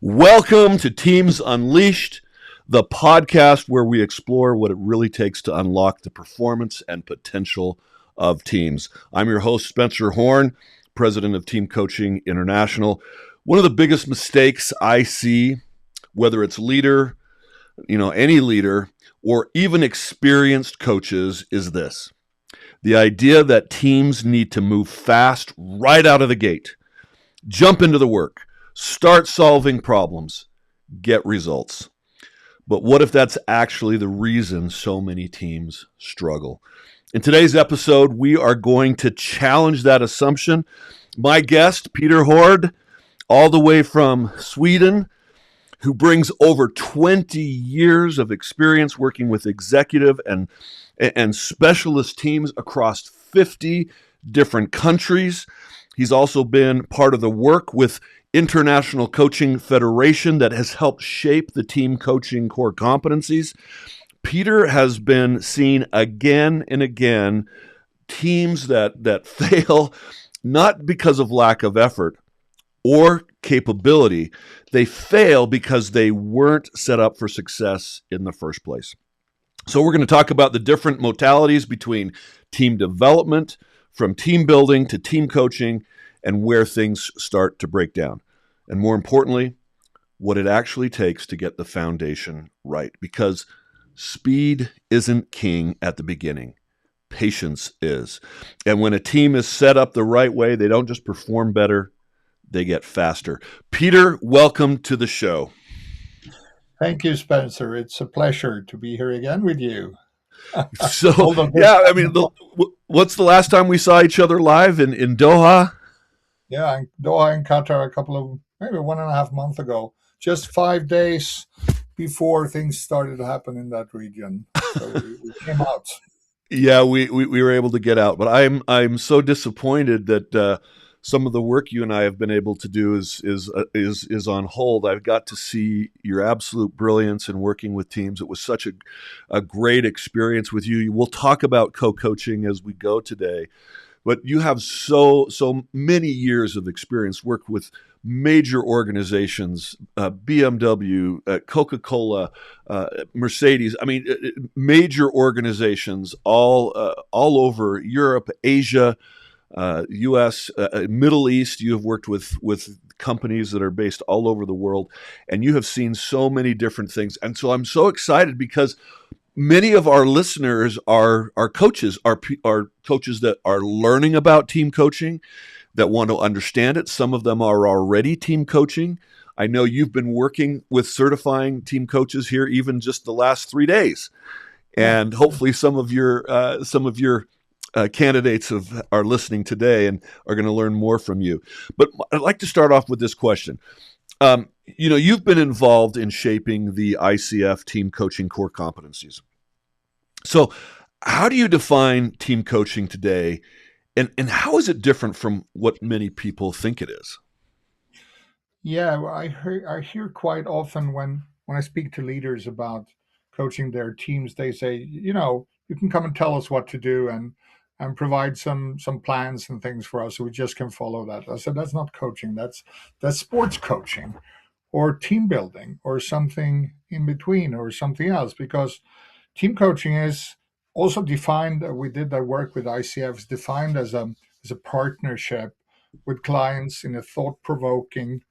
Welcome to Teams Unleashed, the podcast where we explore what it really takes to unlock the performance and potential of teams. I'm your host, Spencer Horn, president of Team Coaching International. One of the biggest mistakes I see, whether it's any leader, or even experienced coaches, is this. The idea that teams need to move fast right out of the gate, jump into the work, start solving problems, get results. But what if that's actually the reason so many teams struggle? In today's episode, we are going to challenge that assumption. My guest, Peter Hård, all the way from Sweden, who brings over 20 years of experience working with executive and specialist teams across 50 different countries. He's also been part of the work with International Coaching Federation that has helped shape the Team Coaching Core Competencies. Peter has been seen again and again teams that fail not because of lack of effort or capability. They fail because they weren't set up for success in the first place. So we're going to talk about the different modalities between team development, from team building to team coaching, and where things start to break down. And more importantly, what it actually takes to get the foundation right. Because speed isn't king at the beginning. Patience is. And when a team is set up the right way, they don't just perform better, they get faster. Peter, welcome to the show. Thank you, Spencer. It's a pleasure to be here again with you. So, what's the last time we saw each other live in Doha? Yeah, in Doha in Qatar maybe 1.5 months ago, just 5 days before things started to happen in that region. So we came out. Yeah, we were able to get out, but I'm so disappointed that some of the work you and I have been able to do is on hold. I've got to see your absolute brilliance in working with teams. It was such a great experience with you. We'll talk about co-coaching as we go today, but you have so many years of experience, worked with major organizations, BMW, Coca-Cola, Mercedes. I mean, major organizations all over Europe, Asia, U.S., Middle East. You have worked with companies that are based all over the world, and you have seen so many different things. And so I'm so excited because many of our listeners are coaches, are coaches that are learning about team coaching, that want to understand it. Some of them are already team coaching. I know you've been working with certifying team coaches here even just the last 3 days, and hopefully some of your candidates are listening today and are going to learn more from you. But I'd like to start off with this question. You've been involved in shaping the ICF Team Coaching Core Competencies. So how do you define team coaching today, and how is it different from what many people think it is? Yeah, I hear quite often when I speak to leaders about coaching their teams, they say, you can come and tell us what to do and provide some plans and things for us, so we just can follow that. I said, that's not coaching. That's sports coaching or team building or something in between or something else, because team coaching is also defined. We did that work with ICF. It's defined as a partnership with clients in a thought-provoking,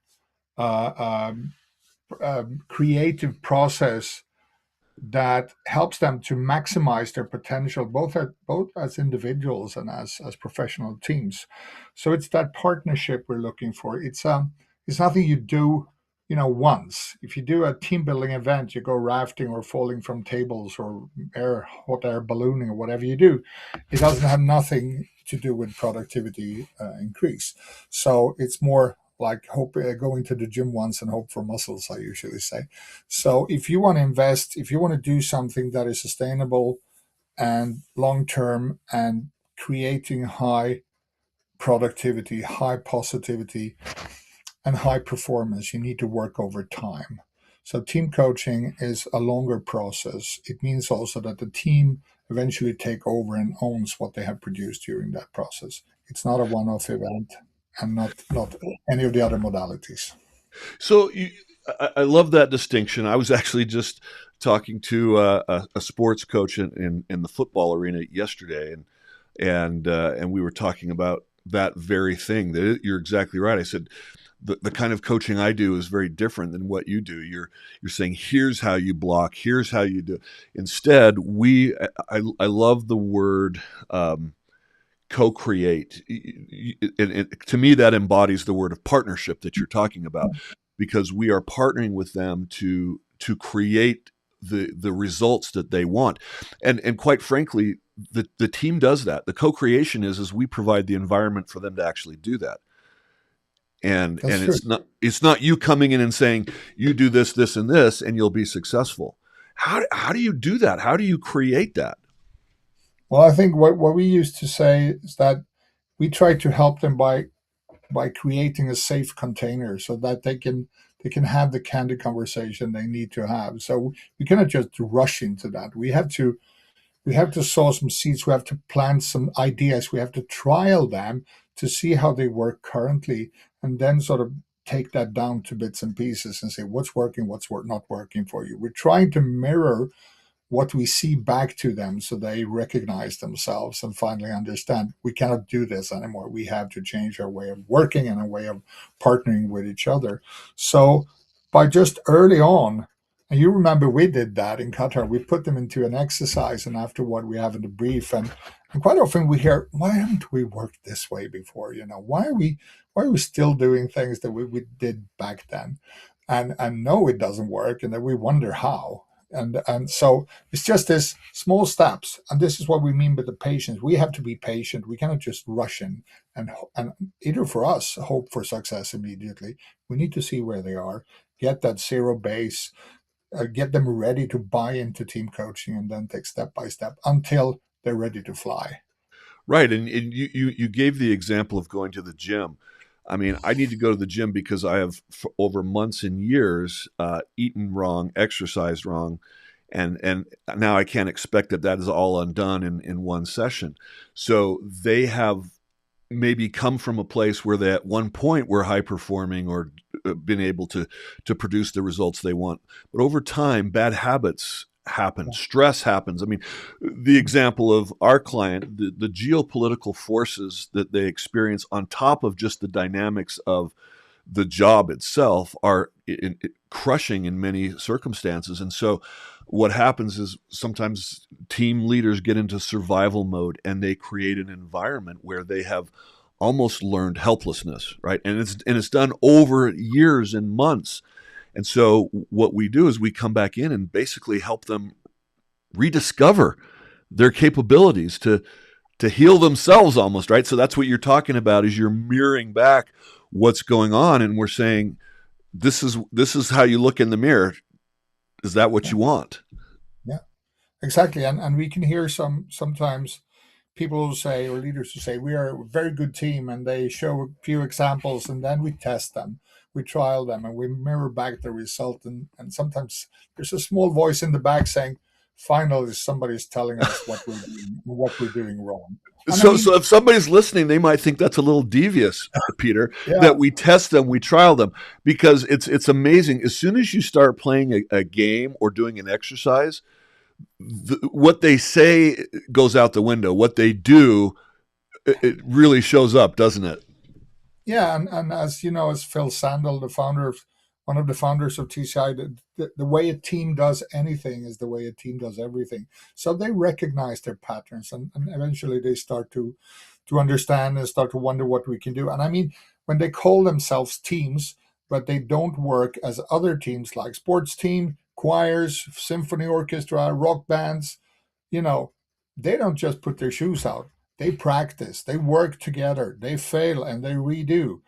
uh, creative process that helps them to maximize their potential, both as individuals and as professional teams. So it's that partnership we're looking for. It's nothing you do once. If you do a team building event, you go rafting or falling from tables or hot air ballooning or whatever you do, it doesn't have nothing to do with productivity increase. So it's more like going to the gym once and hope for muscles, I usually say. So if you want to invest, if you want to do something that is sustainable and long-term and creating high productivity, high positivity, and high performance, you need to work over time. So team coaching is a longer process. It means also that the team eventually take over and owns what they have produced during that process. It's not a one-off event and not any of the other modalities. So I love that distinction. I was actually just talking to a sports coach in the football arena yesterday, and we were talking about that very thing. That you're exactly right. I said the kind of coaching I do is very different than what you do. You're saying here's how you block, here's how you do. Instead, I love the word. Co-create, and to me that embodies the word of partnership that you're talking about, because we are partnering with them to create the results that they want, and quite frankly the team does that. The co-creation is we provide the environment for them to actually do that, That's and true. it's not you coming in and saying you do this and this and you'll be successful. How do you do that? How do you create that? Well, I think what we used to say is that we try to help them by creating a safe container so that they can have the candid conversation they need to have. So we cannot just rush into that. We have to sow some seeds. We have to plant some ideas. We have to trial them to see how they work currently, and then sort of take that down to bits and pieces and say what's working, not working for you. We're trying to mirror what we see back to them so they recognize themselves and finally understand we cannot do this anymore. We have to change our way of working and our way of partnering with each other. So, by just early on, and you remember we did that in Qatar, we put them into an exercise, and afterward we have a debrief. And quite often we hear, why haven't we worked this way before? Why are we still doing things that we did back then? And no, it doesn't work, and then we wonder how. And so it's just this small steps, and this is what we mean by the patience. We have to be patient. We cannot just rush in and either for us hope for success immediately. We need to see where they are, get that zero base, get them ready to buy into team coaching, and then take step by step until they're ready to fly. Right, and you gave the example of going to the gym. I mean, I need to go to the gym because I have, for over months and years, eaten wrong, exercised wrong, and now I can't expect that is all undone in one session. So they have maybe come from a place where they at one point were high performing or been able to produce the results they want, but over time, bad habits happen, stress happens. I mean, the example of our client, the geopolitical forces that they experience on top of just the dynamics of the job itself are crushing in many circumstances. And so what happens is sometimes team leaders get into survival mode and they create an environment where they have almost learned helplessness, right? And it's done over years and months. And so what we do is we come back in and basically help them rediscover their capabilities to heal themselves almost, right? So that's what you're talking about, is you're mirroring back what's going on, and we're saying this is how you look in the mirror. Is that what Yeah, you want? yeah, exactly. And we can hear sometimes people who say, or leaders who say, we are a very good team, and they show a few examples, and then we test them, we trial them, and we mirror back the result. And sometimes there's a small voice in the back saying, finally somebody's telling us what we're doing wrong. And I So mean, if somebody's listening, they might think that's a little devious, Peter, yeah, that we test them, we trial them, because it's amazing. As soon as you start playing a game or doing an exercise, what they say goes out the window. What they do, it really shows up, doesn't it? yeah, and as you know, as Phil Sandel, one of the founders of TCI, the way a team does anything is the way a team does everything. So they recognize their patterns, and eventually they start to understand and start to wonder what we can do. And I mean, when they call themselves teams, but they don't work as other teams like sports team, choirs, symphony orchestra, rock bands, you know, they don't just put their shoes out. They practice, they work together, they fail and they redo.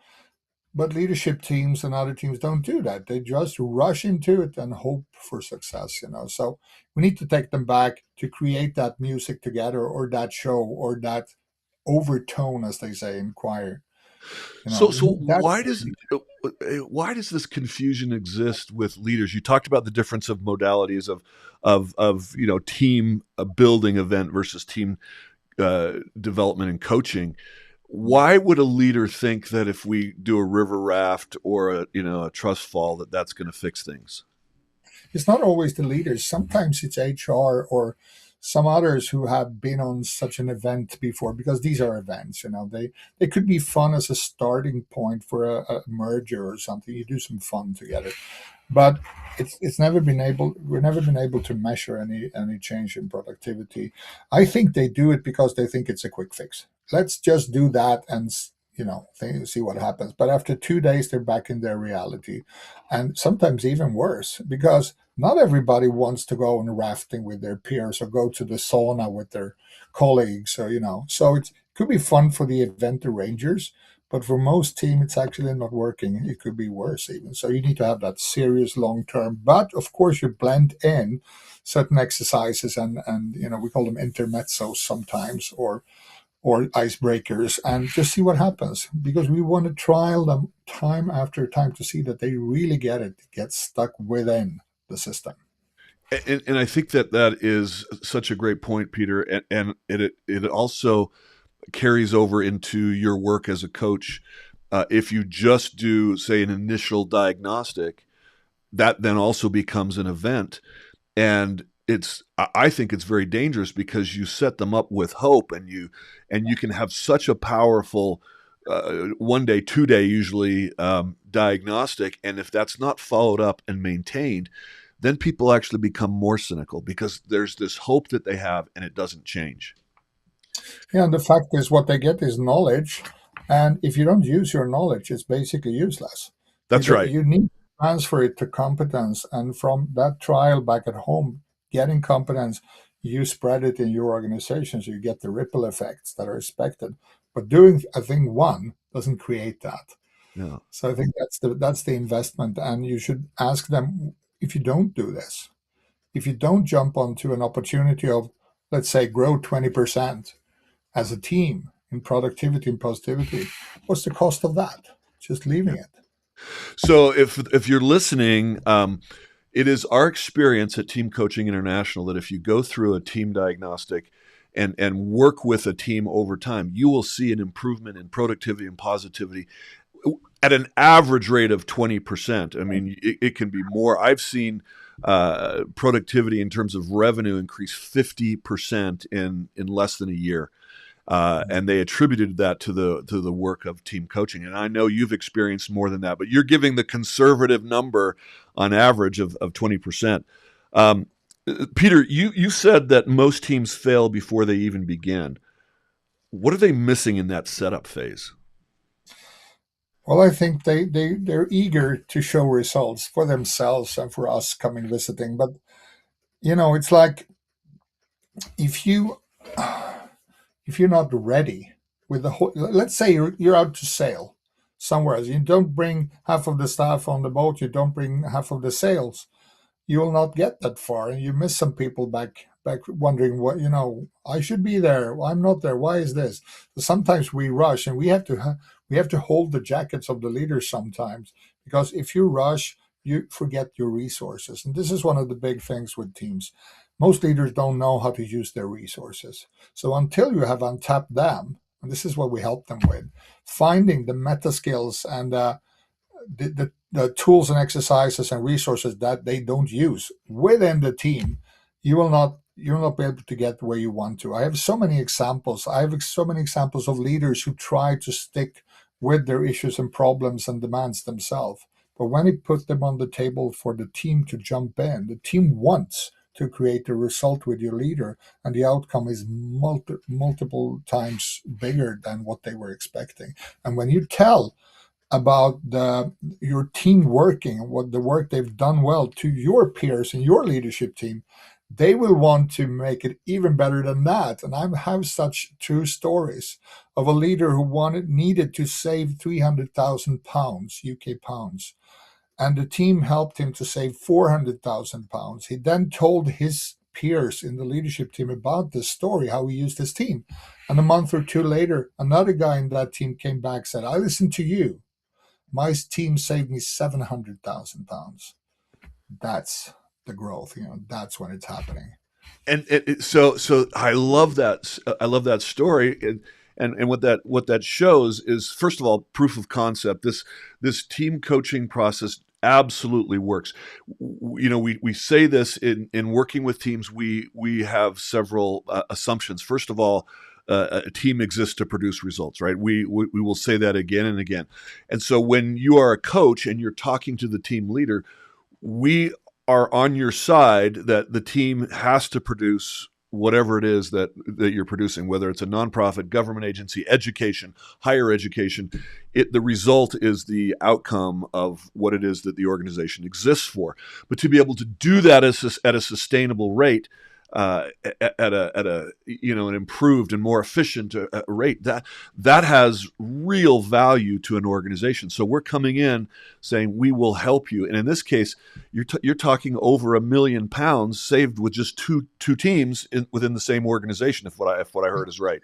But leadership teams and other teams don't do that. They just rush into it and hope for success. So we need to take them back to create that music together, or that show, or that overtone, as they say in choir. So That's why does this confusion exist with leaders? You talked about the difference of modalities of team building event versus team development and coaching. Why would a leader think that if we do a river raft or a trust fall that that's going to fix things? It's not always the leaders. Sometimes it's HR or some others who have been on such an event before, because these are events. They could be fun as a starting point for a merger or something. You do some fun together, but it's never been able we've never been able to measure any change in productivity. I think they do it because they think it's a quick fix. Let's just do that and see what happens. But after 2 days they're back in their reality, and sometimes even worse, because not everybody wants to go on rafting with their peers or go to the sauna with their colleagues, or so it could be fun for the event arrangers, but for most team, it's actually not working. It could be worse even. So you need to have that serious long term. But of course, you blend in certain exercises, and we call them intermezzos sometimes, or icebreakers, and just see what happens, because we want to trial them time after time to see that they really get stuck within the system. And I think that is such a great point, Peter. And it also carries over into your work as a coach. If you just do, say, an initial diagnostic, that then also becomes an event. And I think it's very dangerous because you set them up with hope, and you can have such a powerful 1 day, 2 day usually diagnostic, and if that's not followed up and maintained, then people actually become more cynical because there's this hope that they have and it doesn't change. Yeah, and the fact is, what they get is knowledge, and if you don't use your knowledge, it's basically useless. That's right. You need to transfer it to competence, and from that trial back at home, getting competence, you spread it in your organization, so you get the ripple effects that are expected. But doing a thing one doesn't create that. Yeah. So I think that's the investment, and you should ask them, if you don't do this, if you don't jump onto an opportunity of, let's say, grow 20% as a team in productivity and positivity, what's the cost of that? Just leaving it. So if you're listening, it is our experience at Team Coaching International that if you go through a team diagnostic and work with a team over time, you will see an improvement in productivity and positivity at an average rate of 20%. I mean, it can be more. I've seen productivity in terms of revenue increase 50% in less than a year. And they attributed that to the work of team coaching. And I know you've experienced more than that, but you're giving the conservative number on average of 20%. Um, Peter, you said that most teams fail before they even begin. What are they missing in that setup phase? Well, I think they're eager to show results for themselves and for us coming visiting. But it's like, if you if you're not ready with the whole, let's say you're out to sail somewhere else, you don't bring half of the staff on the boat, you don't bring half of the sails, you will not get that far, and you miss some people back wondering, what, I should be there, I'm not there, why is this? So sometimes we rush, and we have to hold the jackets of the leaders sometimes, because if you rush, you forget your resources. And this is one of the big things with teams. Most leaders don't know how to use their resources. So until you have untapped them, and this is what we help them with, finding the meta skills and the tools and exercises and resources that they don't use within the team, you will not be able to get where you want to. I have so many examples. I have so many examples of leaders who try to stick with their issues and problems and demands themselves. But when you put them on the table for the team to jump in, the team wants to create a result with your leader, and the outcome is multiple times bigger than what they were expecting. And when you tell about your team working and what the work they've done well to your peers and your leadership team, they will want to make it even better than that. And I have such true stories of a leader who needed to save 300,000 pounds, UK pounds, and the team helped him to save 400,000 pounds. He then told his peers in the leadership team about this story, how he used his team. And a month or two later, another guy in that team came back, said, I listened to you, my team saved me 700,000 pounds. That's the growth. That's when it's happening. And so I love that. I love that story. And what that shows is, first of all, proof of concept. This team coaching process absolutely works. We say this in working with teams. We have several assumptions. First of all, a team exists to produce results, right? We will say that again and again. And so when you are a coach and you're talking to the team leader, we are on your side that the team has to produce whatever it is that you're producing, whether it's a nonprofit, government agency, education, higher education. The result is the outcome of what it is that the organization exists for. But to be able to do that at a sustainable rate, at a an improved and more efficient rate, that has real value to an organization. So we're coming in saying we will help you, and in this case, you're talking over £1 million saved with just two teams within the same organization. If what I heard is right,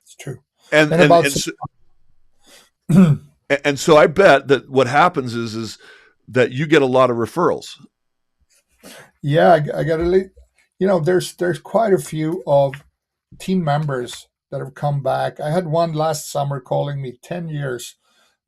It's true. and And and about and so, and so I bet that what happens is that you get a lot of referrals. yeah, I got to, there's quite a few of team members that have come back. I had one last summer calling me 10 years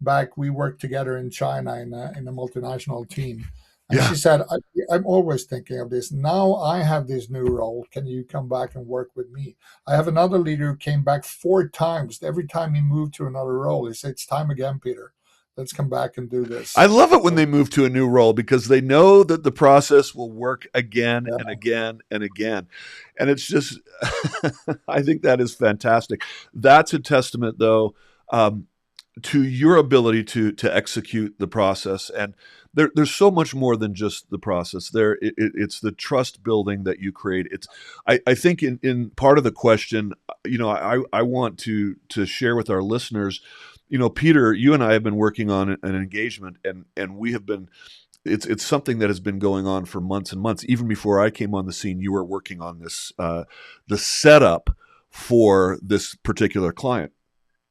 back. We worked together in China in a multinational team. And Yeah, she said, I'm always thinking of this. Now I have this new role. Can you come back and work with me? I have another leader who came back 4 times. Every time he moved to another role, he said, it's time again, Peter. Let's come back and do this. I love it when So, they move to a new role because they know that the process will work again and yeah. again and again. And it's just, I think that is fantastic. That's a testament, though, um, to your ability to execute the process. And there's so much more than just the process. It's the trust building that you create. I think in part of the question, I want to share with our listeners. Peter, you and I have been working on an engagement, and we have been. It's something that has been going on for months and months. Even before I came on the scene, you were working on this, the setup for this particular client,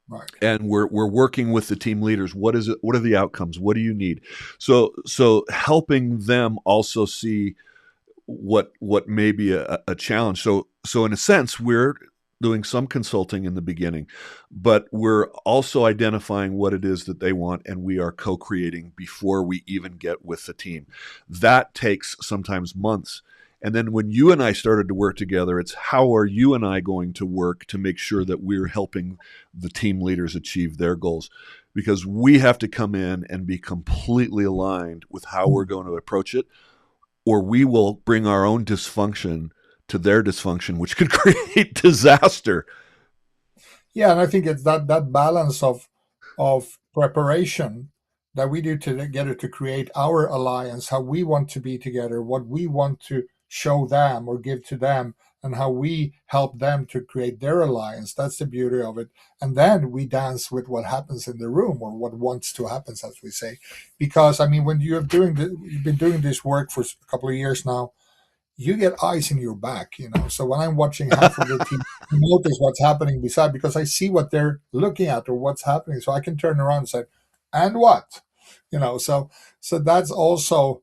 Right. and we're working with the team leaders. What is it? What are the outcomes? What do you need? So helping them also see what may be a challenge. So in a sense, we're doing some consulting in the beginning, but we're also identifying what it is that they want, and we are co-creating before we even get with the team. That takes sometimes months. And then when you and I started to work together, it's how are you and I going to work to make sure that we're helping the team leaders achieve their goals? Because we have to come in and be completely aligned with how we're going to approach it, or we will bring our own dysfunction to their dysfunction, which could create disaster. Yeah, and I think it's that balance of preparation that we do together to create our alliance, how we want to be together, what we want to show them or give to them, and how we help them to create their alliance. That's the beauty of it. And then we dance with what happens in the room or what wants to happen, as we say. Because I mean, when you've been doing this work for a couple of years now, you get eyes in your back, So when I'm watching half of the team, I notice what's happening beside because I see what they're looking at or what's happening. So I can turn around and say, and what? So that's also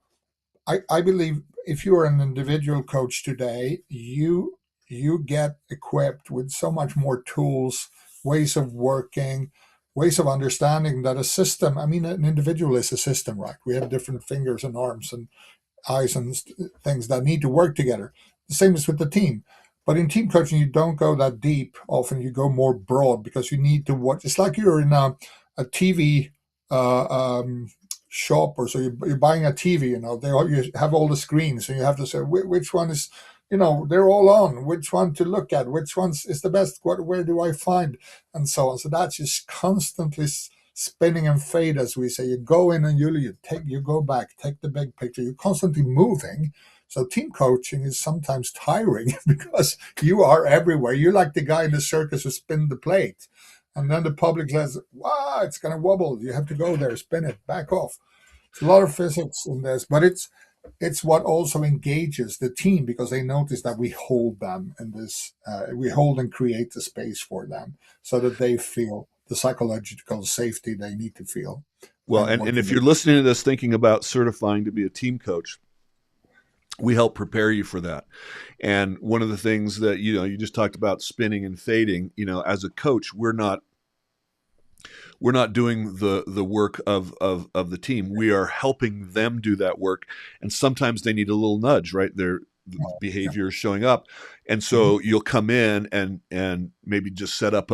I believe if you're an individual coach today, you get equipped with so much more tools, ways of working, ways of understanding that a system, I mean, an individual is a system, right? We have different fingers and arms and eyes and things that need to work together. The same is with the team. But in team coaching, you don't go that deep. Often you go more broad because you need to watch. It's like you're in a TV uh, um, shop, or so you're buying a TV. You have all the screens, and you have to say which one is. They're all on. Which one to look at? Which one is the best? Where do I find? And so on. So that's just constantly spinning and fade, as we say. You go in and you go back, take the big picture. You're constantly moving. So team coaching is sometimes tiring because you are everywhere. You're like the guy in the circus who spin the plate. And then the public says, wow, it's going to wobble. You have to go there, spin it, back off. It's a lot of physics in this, but it's what also engages the team because they notice that we hold them in this, we hold and create the space for them so that they feel the psychological safety they need to feel Well, and and working if with. you're listening to this thinking about certifying to be a team coach, We help prepare you for that. And one of the things that, you just talked about spinning and fading, as a coach, we're not doing the work of the team. We are helping them do that work. And sometimes they need a little nudge, right? Their Yeah. behavior is showing up. And Mhm. so you'll come in and maybe just set up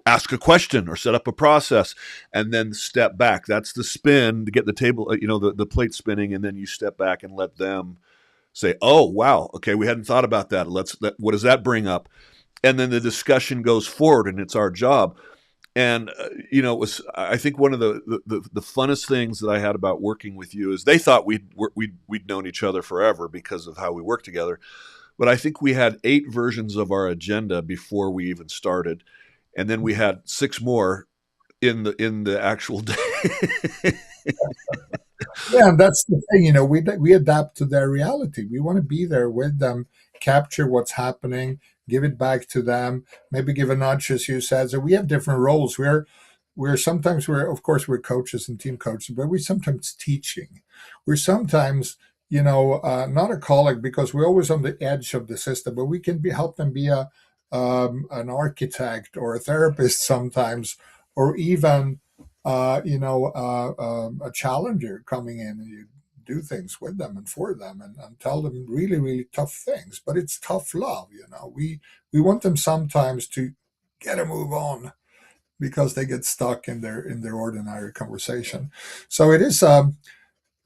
ask a question or set up a process and then step back. That's the spin to get the table, the plate spinning. And then you step back and let them say, oh, wow, okay, we hadn't thought about that. What does that bring up? And then the discussion goes forward, and it's our job. And it was. I think one of the funnest things that I had about working with you is they thought we'd known each other forever because of how we work together. But I think we had 8 versions of our agenda before we even started, and then we had 6 more in the actual day. Yeah, and that's the thing, we adapt to their reality. We want to be there with them, capture what's happening, give it back to them, maybe give a nudge, as you said. So we have different roles. We're sometimes we're of course we're coaches and team coaches, but we're sometimes teaching. We're sometimes not a colleague because we're always on the edge of the system, but we can help them be an architect or a therapist sometimes, or even a challenger coming in, and you do things with them and for them, and tell them really, really tough things. But it's tough love. We want them sometimes to get a move on because they get stuck in their ordinary conversation. So it is.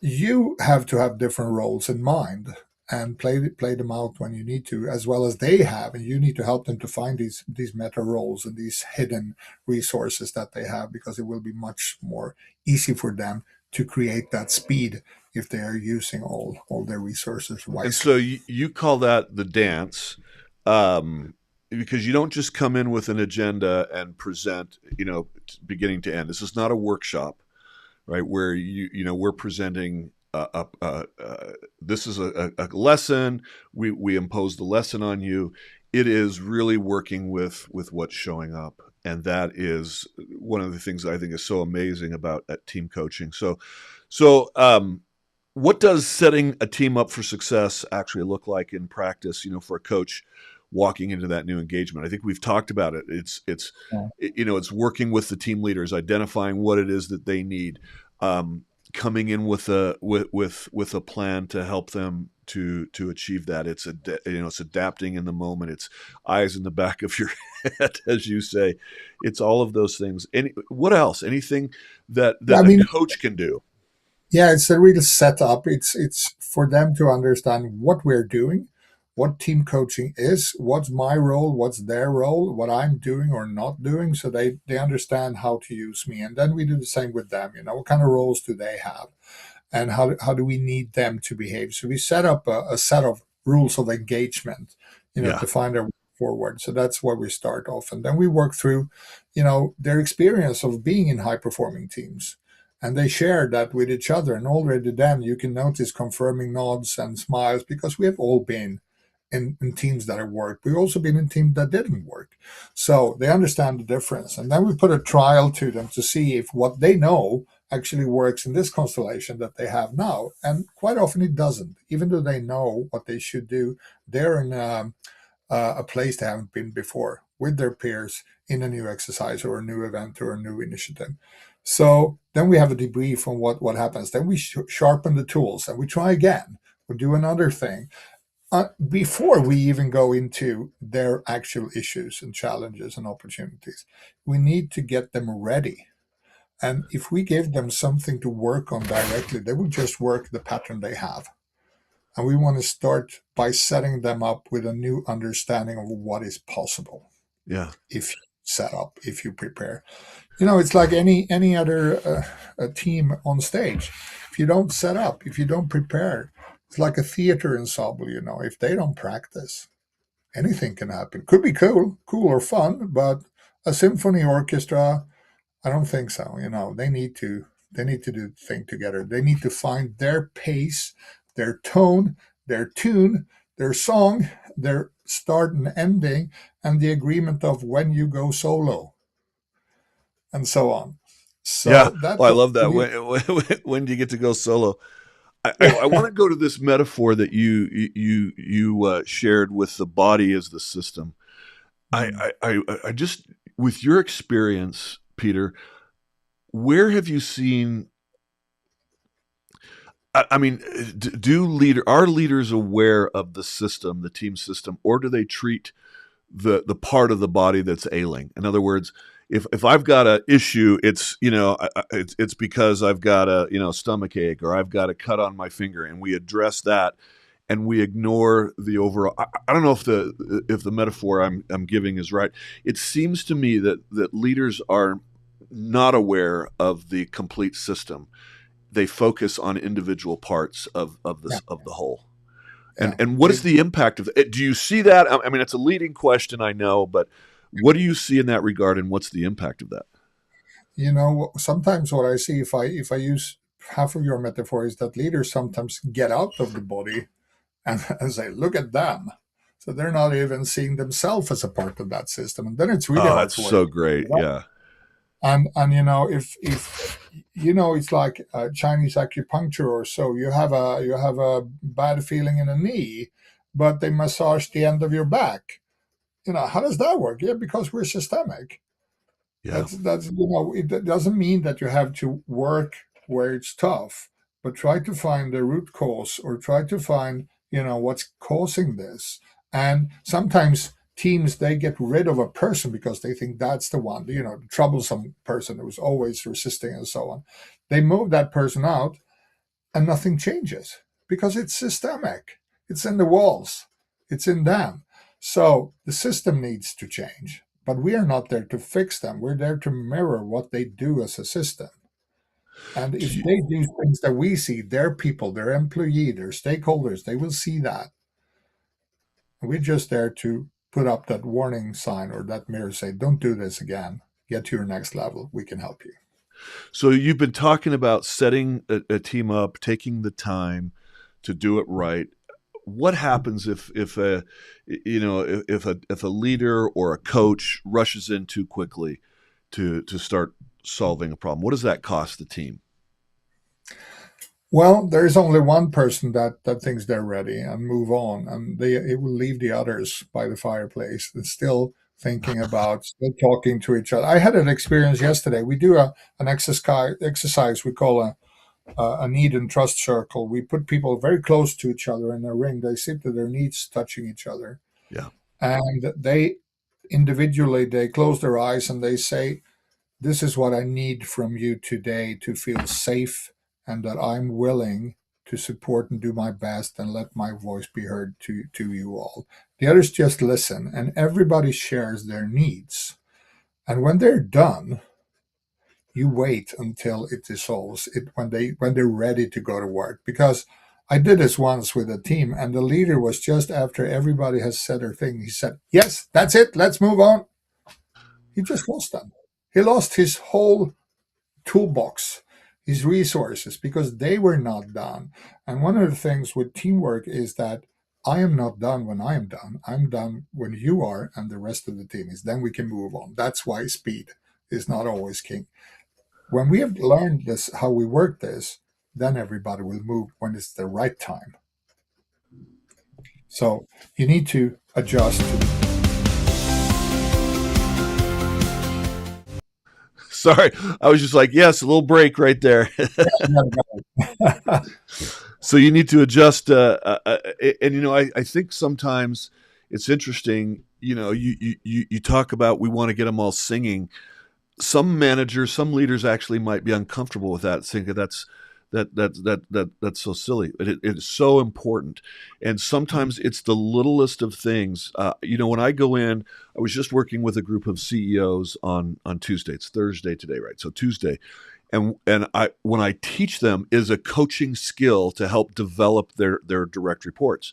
You have to have different roles in mind and play them out when you need to, as well as they have, and you need to help them to find these meta roles and these hidden resources that they have, because it will be much more easy for them to create that speed if they are using all their resources And wisely. so you call that the dance, because you don't just come in with an agenda and present, beginning to end. This is not a workshop, right? Where we're presenting. This is a lesson. We impose the lesson on you. It is really working with what's showing up, and that is one of the things that I think is so amazing about at team coaching. So, what does setting a team up for success actually look like in practice? For a coach walking into that new engagement, I think we've talked about it. It's working with the team leaders, identifying what it is that they need, um, coming in with a plan to help them to achieve that. It's adapting in the moment. It's eyes in the back of your head, as you say. It's all of those things. What else? Anything that Yeah, I a mean, coach can do? yeah, it's a real setup. It's for them to understand what we're doing, what team coaching is, what's my role, what's their role, what I'm doing or not doing, so they understand how to use me. And then we do the same with them. What kind of roles do they have, and how do we need them to behave? So we set up a set of rules of engagement, Yeah, to find our way forward. So that's where we start off, and then we work through, their experience of being in high performing teams, and they share that with each other. And already then you can notice confirming nods and smiles, because we have all been in teams that have worked. We've also been in teams that didn't work. So they understand the difference. And then we put a trial to them to see if what they know actually works in this constellation that they have now. And quite often it doesn't. Even though they know what they should do, they're in a place they haven't been before with their peers in a new exercise or a new event or a new initiative. So then we have a debrief on what happens. Then we sharpen the tools and we try again. We do another thing before we even go into their actual issues and challenges and opportunities. We need to get them ready. And if we give them something to work on directly, they will just work the pattern they have. And we want to start by setting them up with a new understanding of what is possible yeah, if you set up, if you prepare. It's like any other a team on stage. If you don't set up, if you don't prepare, it's like a theater ensemble. If they don't practice, anything can happen. Could be cool or fun, but a symphony orchestra, I don't think so. They need to do the thing together. They need to find their pace, their tone, their tune, their song, their start and ending, and the agreement of when you go solo, and so on. yeah. So that Well, I goes love that. really. When do you get to go solo? I want to go to this metaphor that you shared with the body as the system. Mm. I just, with your experience, Peter, where have you seen? I mean, are leaders aware of the system, the team system, or do they treat the part of the body that's ailing? In other words, if I've got an issue, it's it's because I've got a stomach ache or I've got a cut on my finger, and we address that, and we ignore the overall. I don't know if the metaphor I'm giving is right. It seems to me that leaders are not aware of the complete system. They focus on individual parts of Yeah, this of the whole. yeah. And what is the impact of it? Do you see that? I mean, it's a leading question, I know, but what do you see in that regard, and what's the impact of that? Sometimes what I see, if I use half of your metaphor, is that leaders sometimes get out of the body and say, "Look at them." So they're not even seeing themselves as a part of that system, and then it's really Oh, hard that's to work. so great. Yeah. And if it's like Chinese acupuncture or so. You have a bad feeling in a knee, but they massage the end of your back. How does that work? Yeah, because we're systemic. Yeah. It doesn't mean that you have to work where it's tough, but try to find the root cause, or try to find what's causing this. And sometimes teams, they get rid of a person because they think that's the one, the troublesome person who's always resisting and so on. They move that person out, and nothing changes because it's systemic. It's in the walls, it's in them. So the system needs to change, but we are not there to fix them. We're there to mirror what they do as a system. And Do if you, they do things that we see, their people, their employee, their stakeholders, they will see that. And we're just there to put up that warning sign or that mirror, say, don't do this again. Get to your next level. We can help you. so you've been talking about setting a team up, taking the time to do it right. What happens if a if a leader or a coach rushes in too quickly to start solving a problem? What does that cost the team? Well, there is only one person that thinks they're ready and move on, and it will leave the others by the fireplace and still thinking about, still talking to each other. I had an experience yesterday. We do an exercise we call a need and trust circle. We put people very close to each other in a ring. They sit with their knees touching each other, Yeah. and they individually they close their eyes and they say, this is what I need from you today to feel safe, and that I'm willing to support and do my best and let my voice be heard to you all. The others just listen, and everybody shares their needs. And when they're done, you wait until it dissolves it when they're ready to go to work. Because I did this once with a team, and the leader was just after everybody has said their thing. He said, "Yes, that's it. Let's move on." He just lost them. He lost his whole toolbox, his resources, because they were not done. And one of the things with teamwork is that I am not done when I am done. I'm done when you are and the rest of the team is. Then we can move on. That's why speed is not always king. When we have learned this, how we work this, then everybody will move when it's the right time. So you need to adjust to the. Sorry, I was just like, yes, a little break right there. So you need to adjust, and I think sometimes it's interesting. You talk about we want to get them all singing. Some managers, some leaders actually might be uncomfortable with that, thinking that's so silly. It is so important, and sometimes it's the littlest of things. When I go in, I was just working with a group of CEOs on Tuesday. It's Thursday today, right? So Tuesday, and I when I teach them is a coaching skill to help develop their direct reports.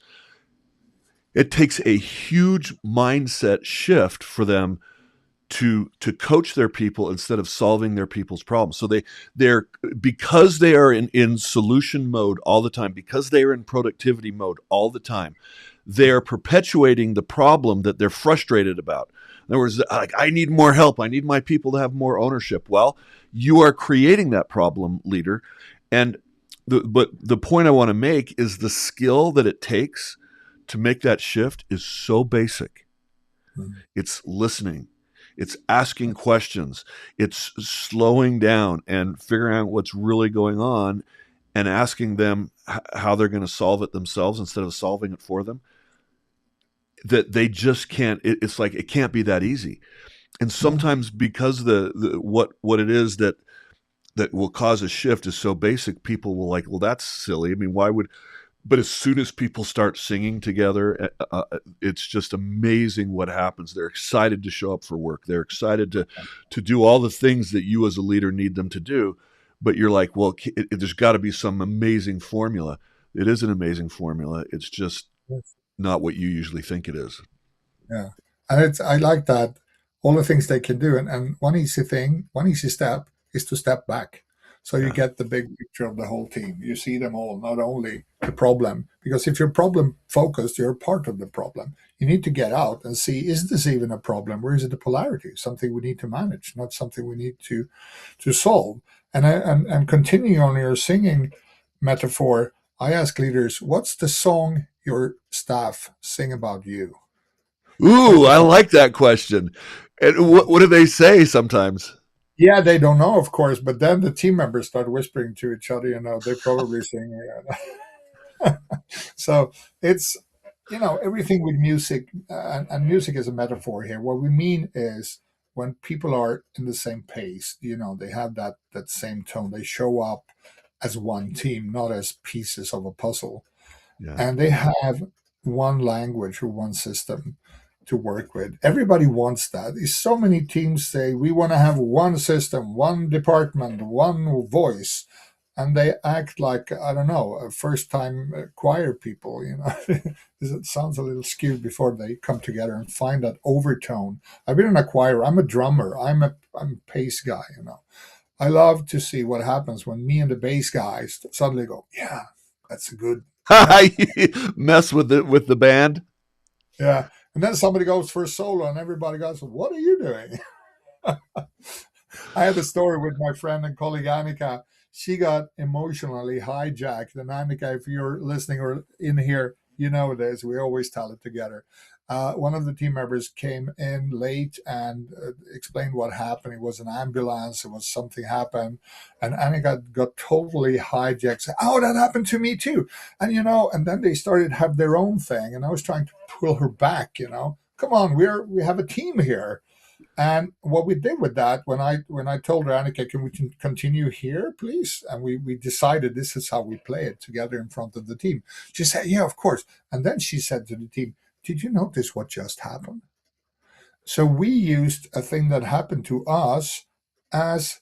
It takes a huge mindset shift for them to coach their people instead of solving their people's problems. So they're because they are in solution mode all the time, because they are in productivity mode all the time, they're perpetuating the problem that they're frustrated about. In other words, like, I need more help. I need my people to have more ownership. Well, you are creating that problem, leader. And but the point I want to make is the skill that it takes to make that shift is so basic. Mm. It's listening. It's asking questions. It's slowing down and figuring out what's really going on and asking them how they're going to solve it themselves instead of solving it for them. That they just can't. It's like it can't be that easy. And No. sometimes because what it is that will cause a shift is so basic, people will like, well, that's silly. I mean, why would? But as soon as people start singing together, it's just amazing what happens. They're excited to show up for work. They're excited to do all the things that you as a leader need them to do. But you're like, well, there's got to be some amazing formula. It is an amazing formula. It's just Yes. not what you usually think it is. Yeah. And it's I like that all the things they can do. And one easy step is to step back. So you Yeah, get the big picture of the whole team. You see them all, not only the problem. Because if you're problem focused, you're part of the problem. You need to get out and see, is this even a problem? Where is it a polarity? Something we need to manage, not something we need to solve. And continuing on your singing metaphor, I ask leaders, what's the song your staff sing about you? What's ooh, the I song? like that question. And Yeah. what do they say sometimes? Yeah, they don't know, of course, but then the team members start whispering to each other. They probably sing. So it's everything with music, and music is a metaphor here. What we mean is when people are in the same pace, they have that same tone. They show up as one team, not as pieces of a puzzle, Yeah. and they have one language or one system to work with. Everybody wants that. So many teams say we want to have one system, one department, one voice, and they act like, I don't know, a first-time choir people. It sounds a little skewed before they come together and find that overtone. I've been in a choir. I'm a drummer. I'm a pace guy. I love to see what happens when me and the bass guys suddenly go, yeah, that's a good, yeah, Mess with the band. yeah. And then somebody goes for a solo, and everybody goes, "What are you doing?" I had a story with my friend and colleague Annika. She got emotionally hijacked. And Annika, if you're listening or in here, you know this. We always tell it together. One of the team members came in late and explained what happened. It was an ambulance. It was something happened, and Annika got totally hijacked. Said, "Oh, that happened to me too." And then they started to have their own thing, and I was trying to pull her back. Come on, we have a team here. And what we did with that, when I told her, Annika, can we continue here, please? And we decided this is how we play it together in front of the team. She said, yeah, of course. And then she said to the team, did you notice what just happened? So we used a thing that happened to us as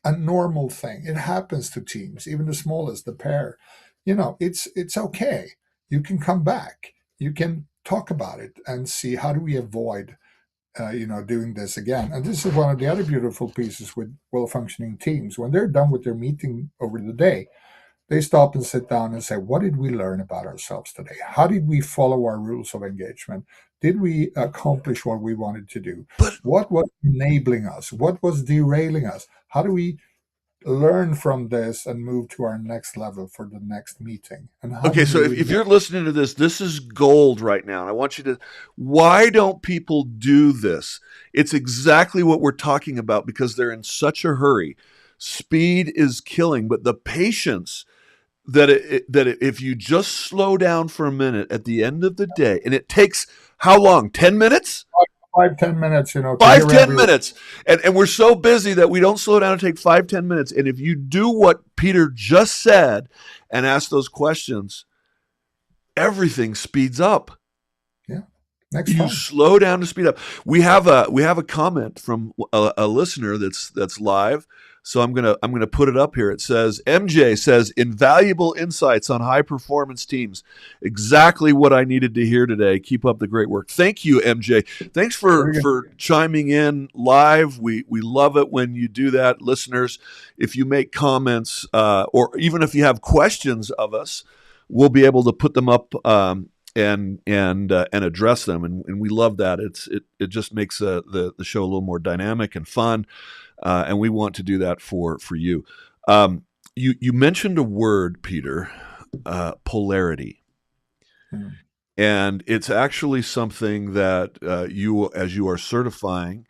a normal thing. It happens to teams, even the smallest, the pair. It's okay. You can come back. You can talk about it and see how do we avoid doing this again. And this is one of the other beautiful pieces with well functioning teams. When they're done with their meeting over the day, they stop and sit down and say, what did we learn about ourselves today? How did we follow our rules of engagement? Did we accomplish what we wanted to do? But What was enabling us? What was derailing us? How do we learn from this and move to our next level for the next meeting? And how okay, do so we if really? you're listening to this is gold right now. And I want you to, why don't people do this? It's exactly what we're talking about because they're in such a hurry. Speed is killing, but the patience if you just slow down for a minute at the end of the day, and it takes how long? 10 minutes? 5, 10 minutes, to Five, hear ten everyone. minutes. And we're so busy that we don't slow down and take 5, 10 minutes. And if you do what Peter just said and ask those questions, everything speeds up. Yeah, next You time. slow down to speed up. We have a comment from a listener that's live. So I'm gonna put it up here. It says MJ says invaluable insights on high performance teams. Exactly what I needed to hear today. Keep up the great work. Thank you, MJ. Thanks for Very good. for chiming in live. We love it when you do that, listeners. If you make comments or even if you have questions of us, we'll be able to put them up and address them, and we love that. It just makes the show a little more dynamic and fun, and we want to do that for you. You mentioned a word, Peter, polarity. Mm. And it's actually something that you, as you are certifying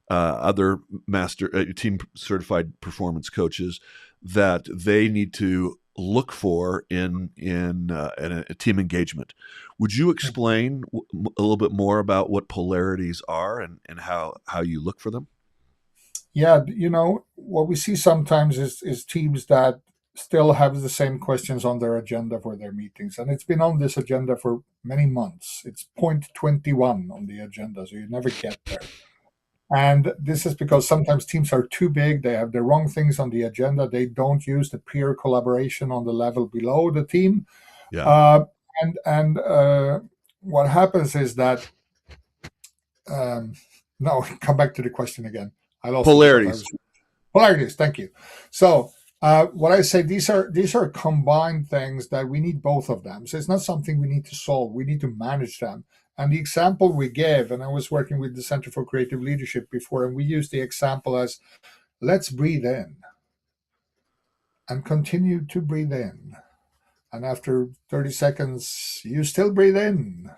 other master team certified performance coaches, that they need to look for in a team engagement. Would you explain a little bit more about what polarities are and how you look for them? Yeah, what we see sometimes is teams that still have the same questions on their agenda for their meetings, and it's been on this agenda for many months. It's point 21 on the agenda, so you never get there. And this is because sometimes teams are too big, they have the wrong things on the agenda, they don't use the peer collaboration on the level below the team. Yeah, Uh, and what happens is that, um, no, come back to the question again. I lost it because I polarities. was polarities. Thank you. So what I say, these are combined things that we need both of them. So it's not something we need to solve. We need to manage them. And the example we give, and I was working with the Center for Creative Leadership before, and we use the example as, let's breathe in and continue to breathe in. And after 30 seconds, you still breathe in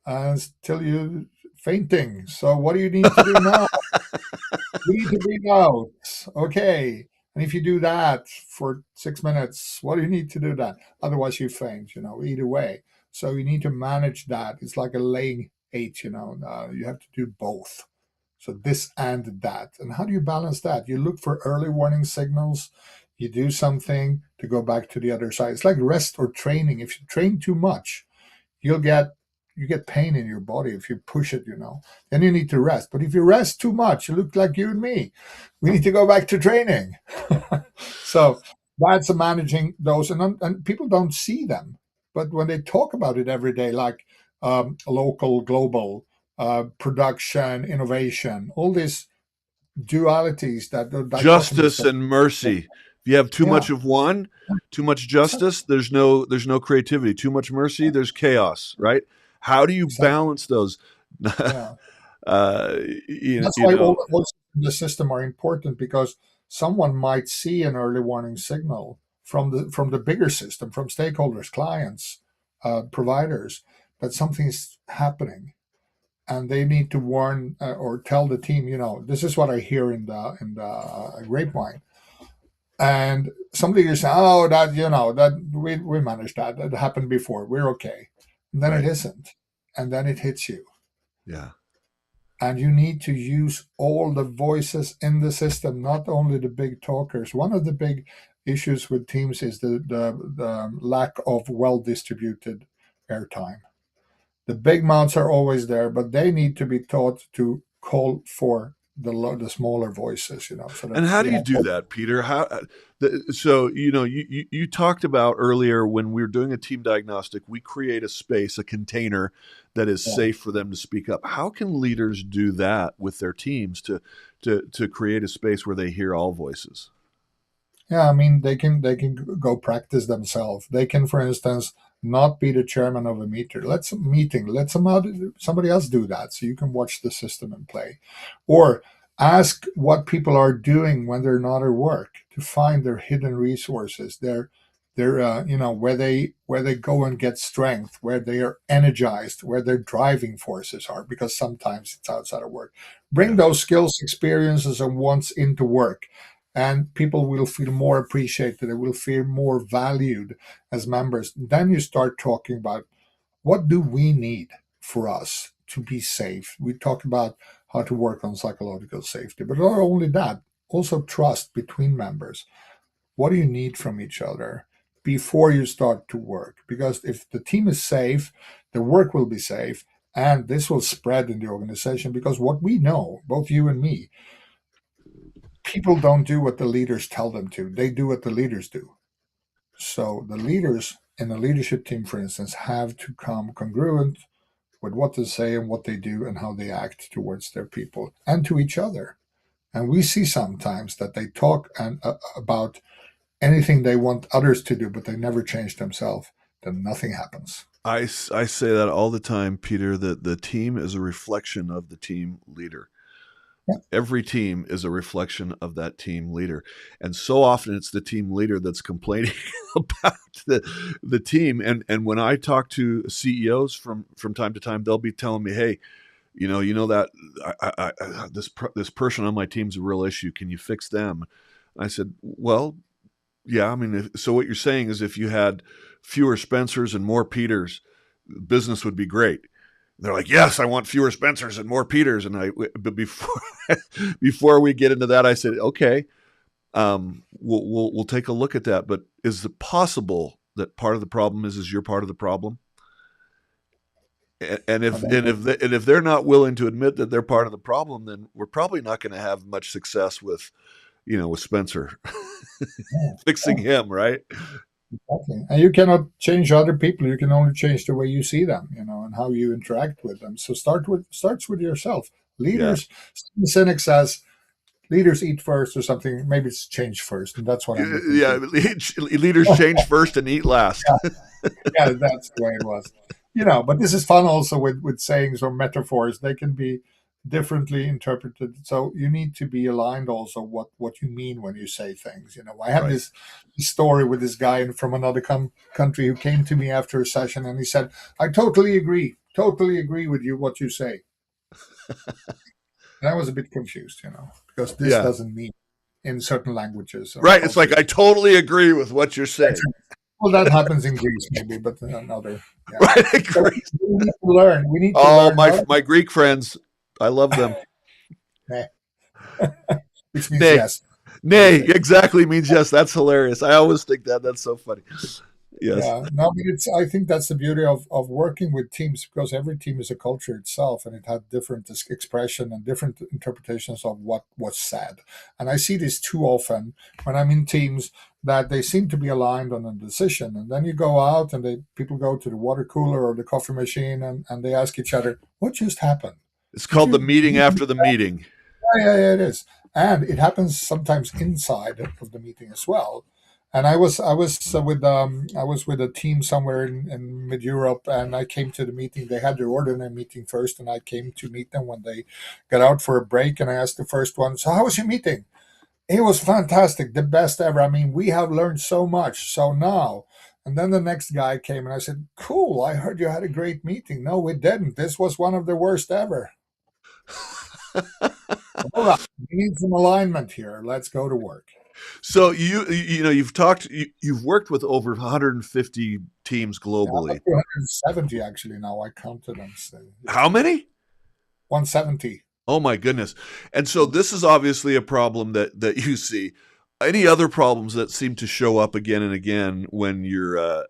until you're fainting. So what do you need to do now? You need to breathe out. Okay. And if you do that for 6 minutes, what do you need to do that? Otherwise, you faint, either way. So you need to manage that. It's like a laying eight, you have to do both. So this and that. And how do you balance that? You look for early warning signals. You do something to go back to the other side. It's like rest or training. If you train too much, you'll get you get pain in your body if you push it, then you need to rest. But if you rest too much, you look like you and me, we need to go back to training. So that's managing those, and people don't see them, but when they talk about it every day, like local, global, production, innovation, all these dualities that the dichotomies Justice that, and mercy. If you have too yeah, much of one, too much justice, there's no creativity. Too much mercy, there's chaos, right? How do you exactly, balance those? yeah. uh, you, That's you why all know, the voices in the system are important, because someone might see an early warning signal from the bigger system, from stakeholders, clients, providers, that something's happening, and they need to warn or tell the team. This is what I hear in the grapevine, and somebody is saying, "Oh, that we managed that. That happened before. We're okay." And then it right? isn't, and then it hits you, Yeah. and you need to use all the voices in the system, not only the big talkers. One of the big issues with teams is the lack of well distributed airtime. The big mouths are always there, but they need to be taught to call for the smaller voices, so that And how do we you have. do that, Peter? So you talked about earlier when we were doing a team diagnostic, we create a space, a container that is Yeah. safe for them to speak up. How can leaders do that with their teams to create a space where they hear all voices? Yeah, I mean, they can go practice themselves. They can, for instance, not be the chairman of a meeting. Let somebody else do that, so you can watch the system and play, or ask what people are doing when they're not at work to find their hidden resources. Their where they go and get strength, where they are energized, where their driving forces are, because sometimes it's outside of work. Bring Yeah. those skills, experiences, and wants into work, and people will feel more appreciated. They will feel more valued as members. Then you start talking about, what do we need for us to be safe. We talk about how to work on psychological safety, but not only that, also trust between members. What do you need from each other before you start to work? Because if the team is safe, the work will be safe, and this will spread in the organization. Because what we know, both you and me, people don't do what the leaders tell them to. They do what the leaders do. So the leaders in a leadership team, for instance, have to come congruent with what they say and what they do and how they act towards their people and to each other. And we see sometimes that they talk about anything they want others to do, but they never change themselves. Then nothing happens. I say that all the time, Peter, that the team is a reflection of the team leader. Every team is a reflection of that team leader. And so often it's the team leader that's complaining about the team. And when I talk to CEOs from time to time, they'll be telling me, hey, that this person on my team's a real issue. Can you fix them? I said, well, yeah. I mean, so what you're saying is if you had fewer Spencers and more Peters, business would be great. They're like, yes, I want fewer Spencers and more Peters. But before we get into that, I said, okay, we'll take a look at that. But is it possible that part of the problem is you're part of the problem? And if they're not willing to admit that they're part of the problem, then we're probably not going to have much success with Spencer fixing him, right? Exactly. And you cannot change other people. You can only change the way you see them, and how you interact with them. So starts with yourself. Yeah, Leaders, Cynic says, leaders eat first or something. Maybe it's change first, and that's what I'm looking yeah. to. Leaders change first and eat last. Yeah, that's the way it was. But this is fun also with sayings or metaphors. They can be differently interpreted. So you need to be aligned also what you mean when you say things. I had Right. this story with this guy from another country who came to me after a session and he said, I totally agree with you, what you say. And I was a bit confused, because this Yeah. doesn't mean in certain languages or Right. It's like I cultures. totally agree with what you're saying. Well, that happens in Greece maybe, but another, yeah. Right. I So agree. we need to learn. We need to Oh, learn my how to, my Greek friends, I love them. Nah, which means Nay, yes, nay, basically. exactly means yes. That's hilarious. I always think that. That's so funny. Yes. Yeah, no, but I think that's the beauty of working with teams, because every team is a culture itself and it had different expression and different interpretations of what's said. And I see this too often when I'm in teams, that they seem to be aligned on a decision. And then you go out and people go to the water cooler or the coffee machine and they ask each other, what just happened? It's Did called the you, meeting after the meeting. yeah, it is, and it happens sometimes inside of the meeting as well. And I was with a team somewhere in mid Europe, and I came to the meeting. They had their ordinary meeting first, and I came to meet them when they got out for a break. And I asked the first one, "So how was your meeting?" It was fantastic, the best ever. I mean, we have learned so much. So now. And then the next guy came and I said, cool, I heard you had a great meeting. No, we didn't. This was one of the worst ever. All right, we need some alignment here. Let's go to work. So you've worked with over 150 teams Yeah, I'm globally. up to 170 actually now. I counted them How yesterday. many? 170. Oh my goodness. And so this is obviously a problem that you see. Any other problems that seem to show up again and again when you're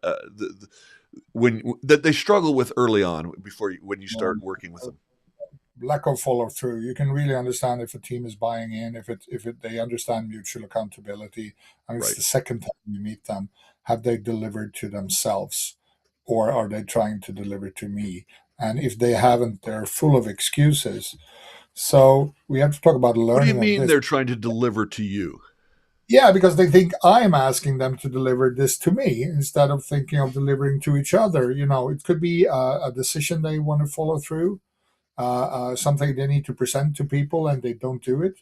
when that they struggle with early on when you start Um, working with them? Lack of follow through. You can really understand if a team is buying in, if they understand mutual accountability, and it's Right. the second time you meet them. Have they delivered to themselves, or are they trying to deliver to me? And if they haven't, they're full of excuses. So we have to talk about What do you learning of mean this. they're trying to deliver to you? Yeah, because they think I'm asking them to deliver this to me instead of thinking of delivering to each other. It could be a decision they want to follow through, something they need to present to people and they don't do it.